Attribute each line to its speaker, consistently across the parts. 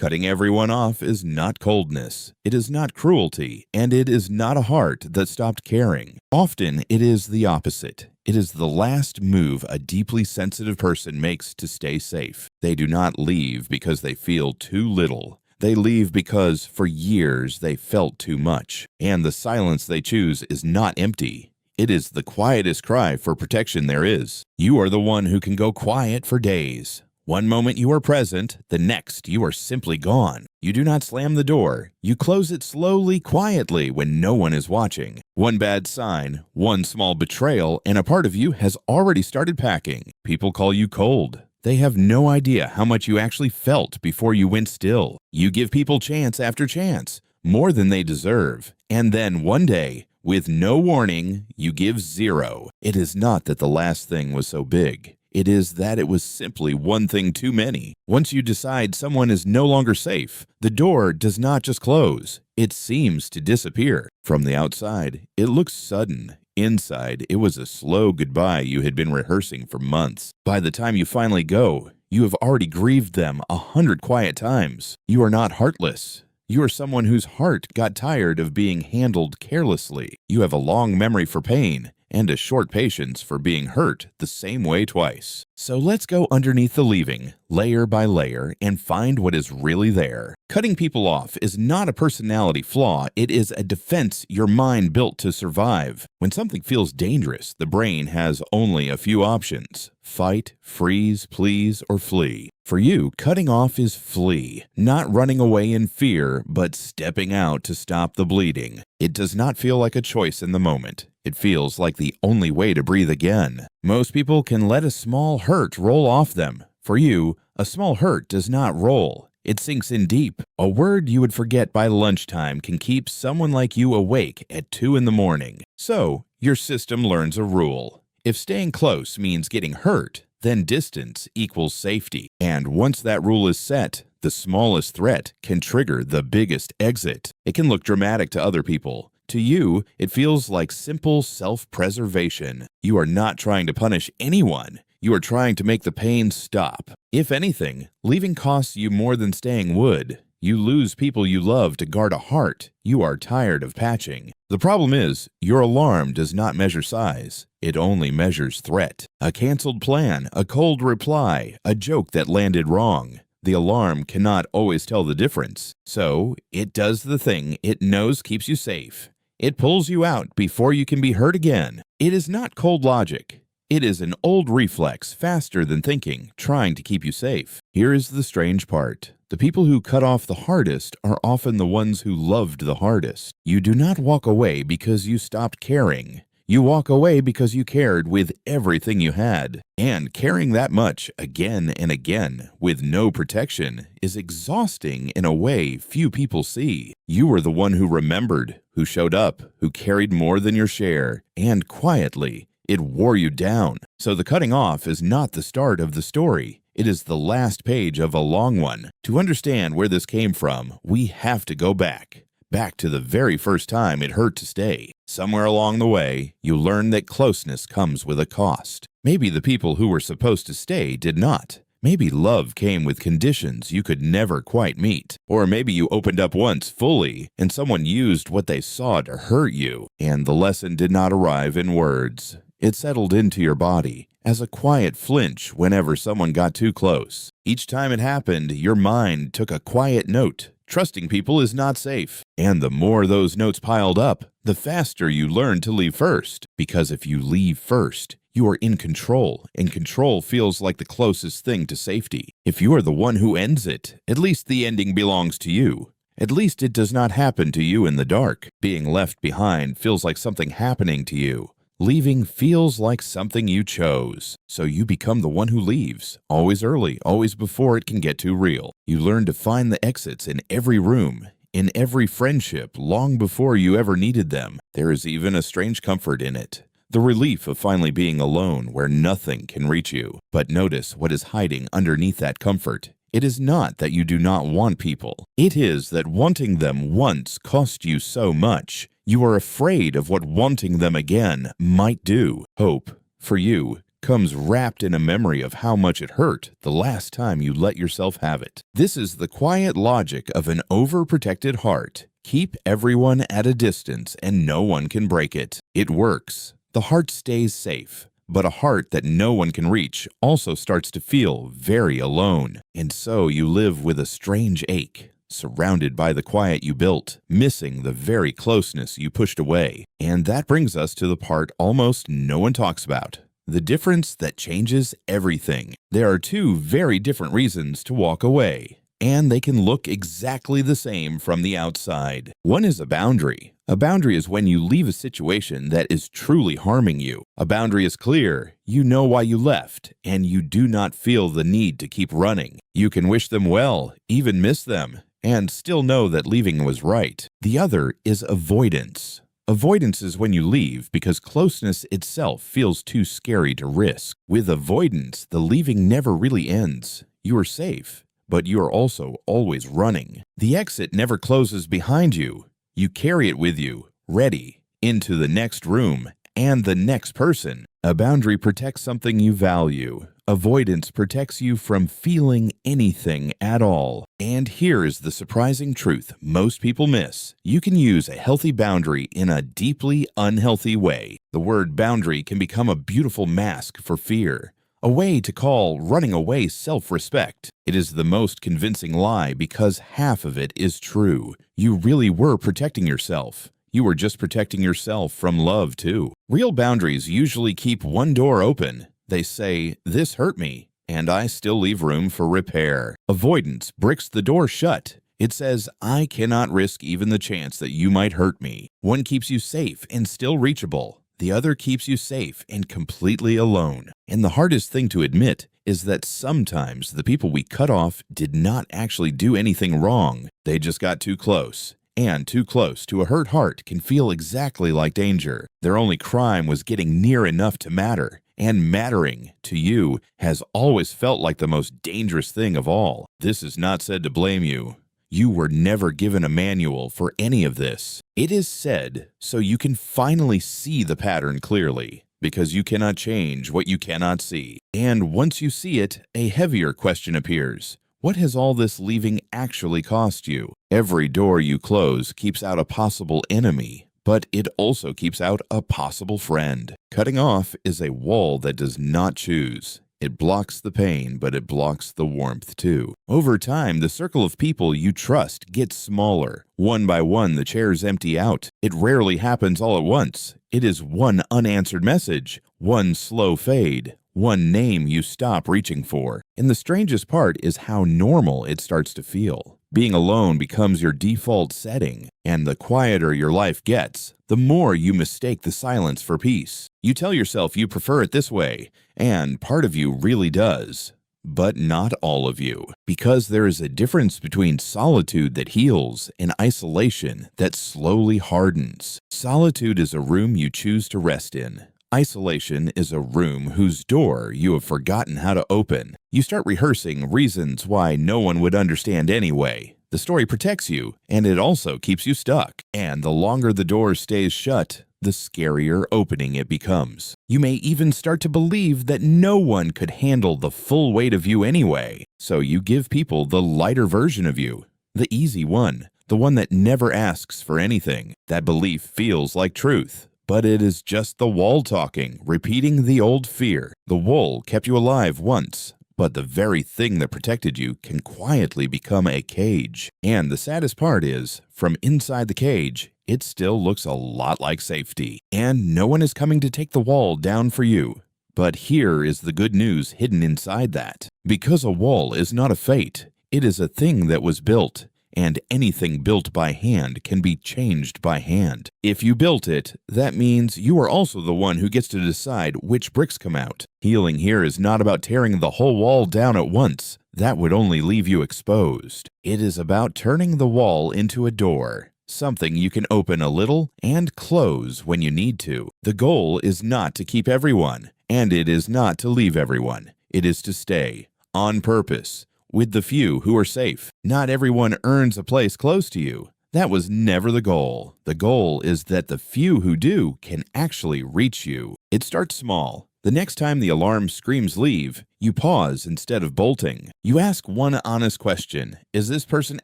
Speaker 1: Cutting everyone off is not coldness, it is not cruelty, and it is not a heart that stopped caring. Often it is the opposite. It is the last move a deeply sensitive person makes to stay safe. They do not leave because they feel too little. They leave because, for years, they felt too much. And the silence they choose is not empty. It is the quietest cry for protection there is. You are the one who can go quiet for days. One moment you are present, the next you are simply gone. You do not slam the door. You close it slowly, quietly, when no one is watching. One bad sign, one small betrayal, and a part of you has already started packing. People call you cold. They have no idea how much you actually felt before you went still. You give people chance after chance, more than they deserve. And then one day, with no warning, you give zero. It is not that the last thing was so big. It is that it was simply one thing too many. Once you decide someone is no longer safe, the door does not just close. It seems to disappear. From the outside, it looks sudden. Inside, it was a slow goodbye you had been rehearsing for months. By the time you finally go, you have already grieved them 100 quiet times. You are not heartless. You are someone whose heart got tired of being handled carelessly. You have a long memory for pain and a short patience for being hurt the same way twice. So let's go underneath the leaving, layer by layer, and find what is really there. Cutting people off is not a personality flaw, it is a defense your mind built to survive. When something feels dangerous, the brain has only a few options: fight, freeze, please, or flee. For you, cutting off is flee, not running away in fear, but stepping out to stop the bleeding. It does not feel like a choice in the moment. It feels like the only way to breathe again. Most people can let a small hurt roll off them. For you, a small hurt does not roll. It sinks in deep. A word you would forget by lunchtime can keep someone like you awake at 2 in the morning. So, your system learns a rule. If staying close means getting hurt, then distance equals safety. And once that rule is set, the smallest threat can trigger the biggest exit. It can look dramatic to other people. To you, it feels like simple self-preservation. You are not trying to punish anyone. You are trying to make the pain stop. If anything, leaving costs you more than staying would. You lose people you love to guard a heart you are tired of patching. The problem is, your alarm does not measure size. It only measures threat. A canceled plan, a cold reply, a joke that landed wrong. The alarm cannot always tell the difference. So, it does the thing it knows keeps you safe. It pulls you out before you can be hurt again. It is not cold logic. It is an old reflex, faster than thinking, trying to keep you safe. Here is the strange part. The people who cut off the hardest are often the ones who loved the hardest. You do not walk away because you stopped caring. You walk away because you cared with everything you had. And caring that much again and again with no protection is exhausting in a way few people see. You were the one who remembered, who showed up, who carried more than your share, and quietly, it wore you down. So the cutting off is not the start of the story. It is the last page of a long one. To understand where this came from, we have to go back. Back to the very first time it hurt to stay. Somewhere along the way, you learn that closeness comes with a cost. Maybe the people who were supposed to stay did not. Maybe love came with conditions you could never quite meet. Or maybe you opened up once fully, and someone used what they saw to hurt you. And the lesson did not arrive in words. It settled into your body as a quiet flinch whenever someone got too close. Each time it happened, your mind took a quiet note. Trusting people is not safe. And the more those notes piled up, the faster you learn to leave first. Because if you leave first, you are in control, and control feels like the closest thing to safety. If you are the one who ends it, at least the ending belongs to you. At least it does not happen to you in the dark. Being left behind feels like something happening to you. Leaving feels like something you chose. So you become the one who leaves, always early, always before it can get too real. You learn to find the exits in every room, in every friendship, long before you ever needed them. There is even a strange comfort in it. The relief of finally being alone where nothing can reach you. But notice what is hiding underneath that comfort. It is not that you do not want people. It is that wanting them once cost you so much. You are afraid of what wanting them again might do. Hope, for you, becomes wrapped in a memory of how much it hurt the last time you let yourself have it. This is the quiet logic of an overprotected heart. Keep everyone at a distance and no one can break it. It works. The heart stays safe. But a heart that no one can reach also starts to feel very alone. And so you live with a strange ache, surrounded by the quiet you built, missing the very closeness you pushed away. And that brings us to the part almost no one talks about. The difference that changes everything. There are two very different reasons to walk away, and they can look exactly the same from the outside. One is a boundary. A boundary is when you leave a situation that is truly harming you. A boundary is clear. You know why you left, and you do not feel the need to keep running. You can wish them well, even miss them, and still know that leaving was right. The other is avoidance. Avoidance is when you leave because closeness itself feels too scary to risk. With avoidance, the leaving never really ends. You are safe, but you are also always running. The exit never closes behind you. You carry it with you, ready, into the next room and the next person. A boundary protects something you value. Avoidance protects you from feeling anything at all. And here is the surprising truth most people miss. You can use a healthy boundary in a deeply unhealthy way. The word boundary can become a beautiful mask for fear, a way to call running away self-respect. It is the most convincing lie because half of it is true. You really were protecting yourself. You were just protecting yourself from love too. Real boundaries usually keep one door open. They say, "This hurt me," and I still leave room for repair. Avoidance bricks the door shut. It says, "I cannot risk even the chance that you might hurt me." One keeps you safe and still reachable. The other keeps you safe and completely alone. And the hardest thing to admit is that sometimes the people we cut off did not actually do anything wrong. They just got too close. And too close to a hurt heart can feel exactly like danger. Their only crime was getting near enough to matter. And mattering to you has always felt like the most dangerous thing of all. This is not said to blame you. You were never given a manual for any of this. It is said so you can finally see the pattern clearly, because you cannot change what you cannot see. And once you see it, a heavier question appears. What has all this leaving actually cost you? Every door you close keeps out a possible enemy, but it also keeps out a possible friend. Cutting off is a wall that does not choose. It blocks the pain, but it blocks the warmth too. Over time, the circle of people you trust gets smaller. One by one, the chairs empty out. It rarely happens all at once. It is one unanswered message, one slow fade, one name you stop reaching for. And the strangest part is how normal it starts to feel. Being alone becomes your default setting, and the quieter your life gets, the more you mistake the silence for peace. You tell yourself you prefer it this way, and part of you really does. But not all of you, because there is a difference between solitude that heals and isolation that slowly hardens. Solitude is a room you choose to rest in. Isolation is a room whose door you have forgotten how to open. You start rehearsing reasons why no one would understand anyway. The story protects you, and it also keeps you stuck. And the longer the door stays shut, the scarier opening it becomes. You may even start to believe that no one could handle the full weight of you anyway. So you give people the lighter version of you, the easy one, the one that never asks for anything. That belief feels like truth. But it is just the wall talking, repeating the old fear. The wall kept you alive once, but the very thing that protected you can quietly become a cage. And the saddest part is, from inside the cage, it still looks a lot like safety. And no one is coming to take the wall down for you. But here is the good news hidden inside that. Because a wall is not a fate, it is a thing that was built. And anything built by hand can be changed by hand. If you built it, that means you are also the one who gets to decide which bricks come out. Healing here is not about tearing the whole wall down at once. That would only leave you exposed. It is about turning the wall into a door, something you can open a little and close when you need to. The goal is not to keep everyone, and it is not to leave everyone. It is to stay, on purpose, with the few who are safe. Not everyone earns a place close to you. That was never the goal. The goal is that the few who do can actually reach you. It starts small. The next time the alarm screams leave, you pause instead of bolting. You ask one honest question: is this person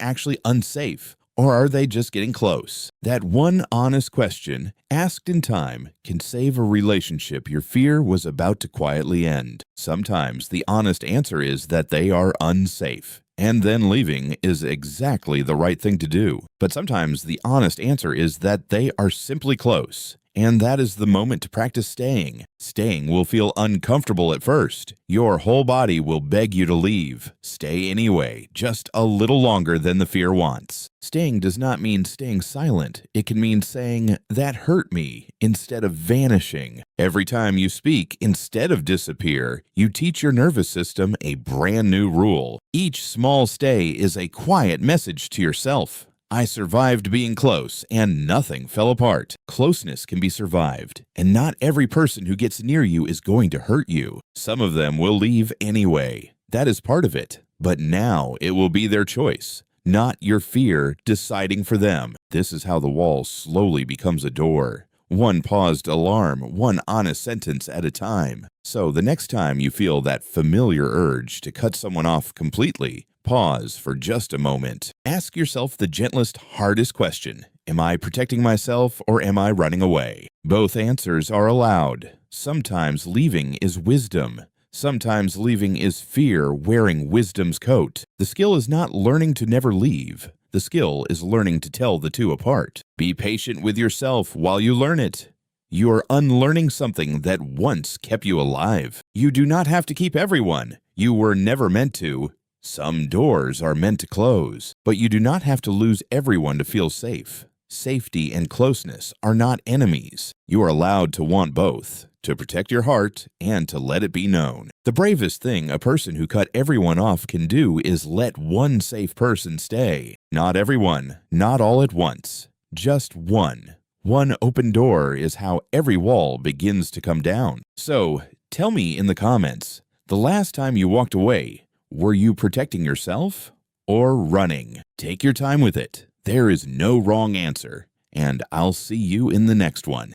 Speaker 1: actually unsafe? Or are they just getting close? That one honest question, asked in time, can save a relationship your fear was about to quietly end. Sometimes the honest answer is that they are unsafe, and then leaving is exactly the right thing to do. But sometimes the honest answer is that they are simply close. And that is the moment to practice staying. Staying will feel uncomfortable at first. Your whole body will beg you to leave. Stay anyway, just a little longer than the fear wants. Staying does not mean staying silent. It can mean saying, "That hurt me," instead of vanishing. Every time you speak, instead of disappear, you teach your nervous system a brand new rule. Each small stay is a quiet message to yourself. I survived being close, and nothing fell apart. Closeness can be survived, and not every person who gets near you is going to hurt you. Some of them will leave anyway. That is part of it. But now it will be their choice, not your fear deciding for them. This is how the wall slowly becomes a door. One paused alarm, one honest sentence at a time. So the next time you feel that familiar urge to cut someone off completely, pause for just a moment. Ask yourself the gentlest, hardest question: am I protecting myself or am I running away? Both answers are allowed. Sometimes leaving is wisdom. Sometimes leaving is fear wearing wisdom's coat. The skill is not learning to never leave. The skill is learning to tell the two apart. Be patient with yourself while you learn it. You are unlearning something that once kept you alive. You do not have to keep everyone. You were never meant to. Some doors are meant to close, but you do not have to lose everyone to feel safe. Safety and closeness are not enemies. You are allowed to want both, to protect your heart and to let it be known. The bravest thing a person who cut everyone off can do is let one safe person stay. Not everyone, not all at once, just one. One open door is how every wall begins to come down. So, tell me in the comments, the last time you walked away, were you protecting yourself or running? Take your time with it. There is no wrong answer, and I'll see you in the next one.